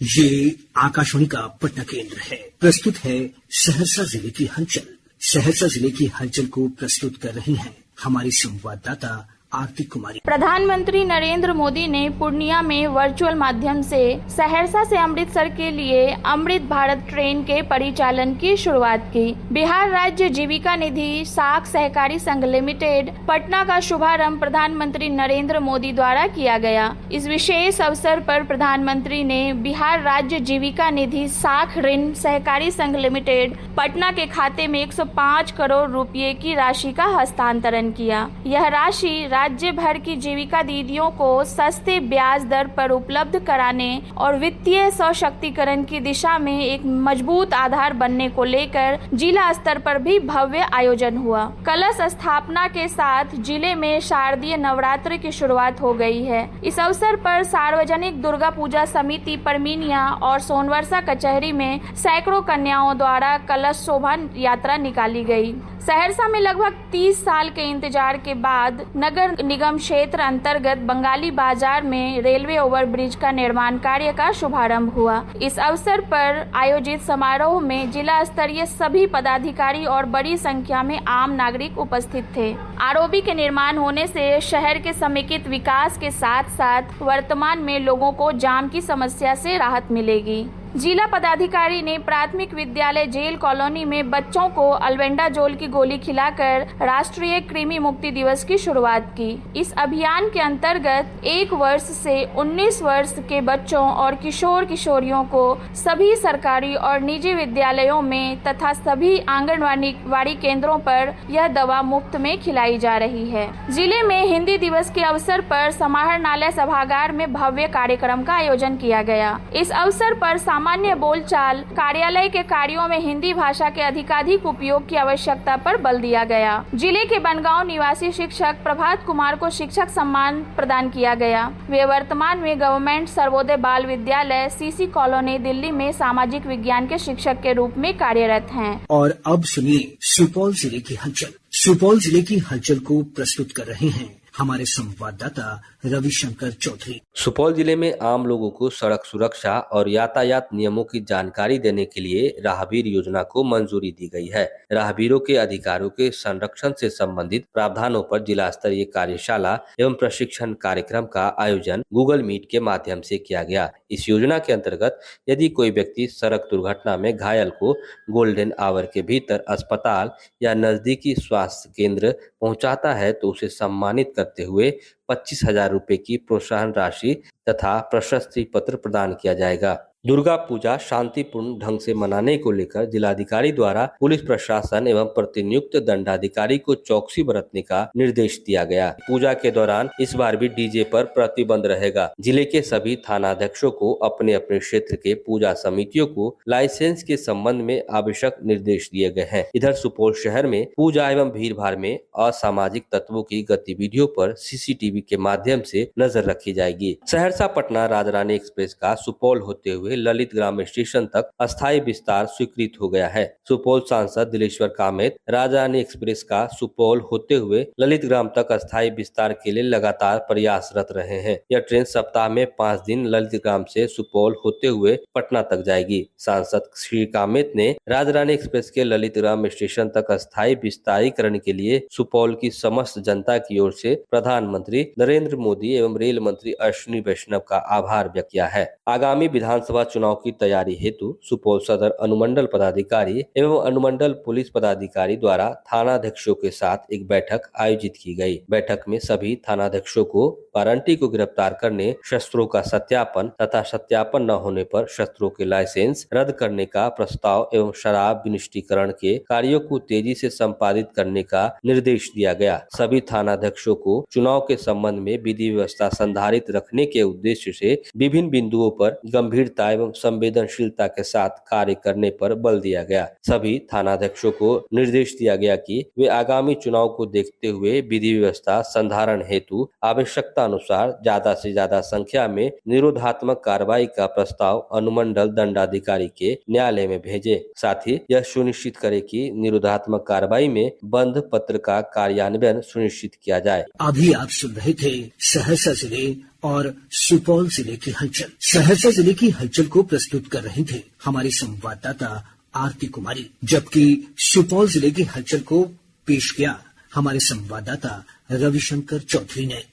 ये आकाशवाणी का पटना केंद्र है। प्रस्तुत है सहरसा जिले की हलचल। सहरसा जिले की हलचल को प्रस्तुत कर रही हैं हमारी संवाददाता आरती कुमारी। प्रधानमंत्री नरेंद्र मोदी ने पूर्णिया में वर्चुअल माध्यम से सहरसा से अमृतसर के लिए अमृत भारत ट्रेन के परिचालन की शुरुआत की। बिहार राज्य जीविका निधि साख सहकारी संघ लिमिटेड पटना का शुभारंभ प्रधानमंत्री नरेंद्र मोदी द्वारा किया गया। इस विशेष अवसर पर प्रधानमंत्री ने बिहार राज्य जीविका निधि साख ऋण सहकारी संघ लिमिटेड पटना के खाते में 105 करोड़ रुपए की राशि का हस्तांतरण किया। यह राशि राज्य भर की जीविका दीदियों को सस्ते ब्याज दर पर उपलब्ध कराने और वित्तीय सशक्तिकरण की दिशा में एक मजबूत आधार बनने को लेकर जिला स्तर पर भी भव्य आयोजन हुआ। कलश स्थापना के साथ जिले में शारदीय नवरात्र की शुरुआत हो गई है। इस अवसर पर सार्वजनिक दुर्गा पूजा समिति परमीनिया और सोनवर्षा कचहरी में सैकड़ों कन्याओं द्वारा कलश शोभा यात्रा निकाली गई। सहरसा में लगभग 30 साल के इंतजार के बाद नगर निगम क्षेत्र अंतर्गत बंगाली बाजार में रेलवे ओवरब्रिज का निर्माण कार्य का शुभारंभ हुआ। इस अवसर पर आयोजित समारोह में जिला स्तरीय सभी पदाधिकारी और बड़ी संख्या में आम नागरिक उपस्थित थे। आरओबी के निर्माण होने से शहर के समेकित विकास के साथ साथ वर्तमान में लोगों को जाम की समस्या से राहत मिलेगी। जिला पदाधिकारी ने प्राथमिक विद्यालय जेल कॉलोनी में बच्चों को अल्बेंडाजोल की गोली खिलाकर राष्ट्रीय कृमि मुक्ति दिवस की शुरुआत की। इस अभियान के अंतर्गत 1 वर्ष से 19 वर्ष के बच्चों और किशोर किशोरियों को सभी सरकारी और निजी विद्यालयों में तथा सभी आंगनवाड़ी केंद्रों पर यह दवा मुफ्त में खिलाई जा रही है। जिले में हिंदी दिवस के अवसर पर समाहरणालय सभागार में भव्य कार्यक्रम का आयोजन किया गया। इस अवसर पर सामान्य बोलचाल कार्यालय के कार्यों में हिंदी भाषा के अधिकाधिक उपयोग की आवश्यकता पर बल दिया गया। जिले के बनगांव निवासी शिक्षक प्रभात कुमार को शिक्षक सम्मान प्रदान किया गया। वे वर्तमान में गवर्नमेंट सर्वोदय बाल विद्यालय सीसी कॉलोनी दिल्ली में सामाजिक विज्ञान के शिक्षक के रूप में कार्यरत हैं। और अब सुनिए सुपौल जिले की हलचल। सुपौल जिले की हलचल को प्रस्तुत कर रहे हैं हमारे संवाददाता रविशंकर चौधरी। सुपौल जिले में आम लोगों को सड़क सुरक्षा और यातायात नियमों की जानकारी देने के लिए राहगीर योजना को मंजूरी दी गई है। राहगीरों के अधिकारों के संरक्षण से संबंधित प्रावधानों पर जिला स्तरीय कार्यशाला एवं प्रशिक्षण कार्यक्रम का आयोजन गूगल मीट के माध्यम से किया गया। इस योजना के अंतर्गत यदि कोई व्यक्ति सड़क दुर्घटना में घायल को गोल्डन आवर के भीतर अस्पताल या नजदीकी स्वास्थ्य केंद्र पहुंचाता है तो उसे सम्मानित करते हुए 25,000 रुपए की प्रोत्साहन राशि तथा प्रशस्ति पत्र प्रदान किया जाएगा। दुर्गा पूजा शांतिपूर्ण ढंग से मनाने को लेकर जिलाधिकारी द्वारा पुलिस प्रशासन एवं प्रतिनियुक्त दंडाधिकारी को चौकसी बरतने का निर्देश दिया गया। पूजा के दौरान इस बार भी डीजे पर प्रतिबंध रहेगा। जिले के सभी थानाध्यक्षों को अपने अपने क्षेत्र के पूजा समितियों को लाइसेंस के संबंध में आवश्यक निर्देश दिए गए हैं। इधर सुपौल शहर में पूजा एवं भीड़ भाड़ में असामाजिक तत्वों की गतिविधियों पर सीसीटीवी के माध्यम से नजर रखी जाएगी। सहरसा पटना राजरानी एक्सप्रेस का सुपौल होते हुए ललित ग्राम स्टेशन तक अस्थायी विस्तार स्वीकृत हो गया है। सुपौल सांसद दिलेश्वर कामेत राजरानी एक्सप्रेस का सुपौल होते हुए ललित ग्राम तक अस्थायी विस्तार के लिए लगातार प्रयासरत रहे हैं। यह ट्रेन सप्ताह में 5 दिन ललित ग्राम से सुपौल होते हुए पटना तक जाएगी। सांसद श्री कामेत ने राजरानी एक्सप्रेस के ललित ग्राम स्टेशन तक अस्थायी विस्तारीकरण के लिए सुपौल की समस्त जनता की ओर से प्रधानमंत्री नरेंद्र मोदी एवं रेल मंत्री अश्विनी वैष्णव का आभार व्यक्त किया है। आगामी विधानसभा चुनाव की तैयारी हेतु सुपौल सदर अनुमंडल पदाधिकारी एवं अनुमंडल पुलिस पदाधिकारी द्वारा थानाध्यक्षों के साथ एक बैठक आयोजित की गई। बैठक में सभी थानाध्यक्षों को वारंटी को गिरफ्तार करने, शस्त्रों का सत्यापन तथा सत्यापन न होने पर शस्त्रों के लाइसेंस रद्द करने का प्रस्ताव एवं शराब विनिष्टीकरण के कार्यों को तेजी से संपादित करने का निर्देश दिया गया। सभी थानाध्यक्षों को चुनाव के संबंध में विधि व्यवस्था संधारित रखने के उद्देश्य से विभिन्न बिंदुओं पर गंभीरता एवं संवेदनशीलता के साथ कार्य करने पर बल दिया गया। सभी थानाध्यक्षों को निर्देश दिया गया कि वे आगामी चुनाव को देखते हुए विधि व्यवस्था संधारण हेतु आवश्यकता अनुसार ज्यादा से ज्यादा संख्या में निरोधात्मक कार्रवाई का प्रस्ताव अनुमंडल दंडाधिकारी के न्यायालय में भेजे। साथ ही यह सुनिश्चित करे कि निरोधात्मक कार्रवाई में बंध पत्र का कार्यान्वयन सुनिश्चित किया जाए। अभी आप सुन रहे थे सहरसा जिले और सुपौल जिले की हलचल। सहरसा जिले की हलचल को प्रस्तुत कर रहे थे हमारे संवाददाता आरती कुमारी, जबकि सुपौल जिले की हलचल को पेश किया हमारे संवाददाता रविशंकर चौधरी ने।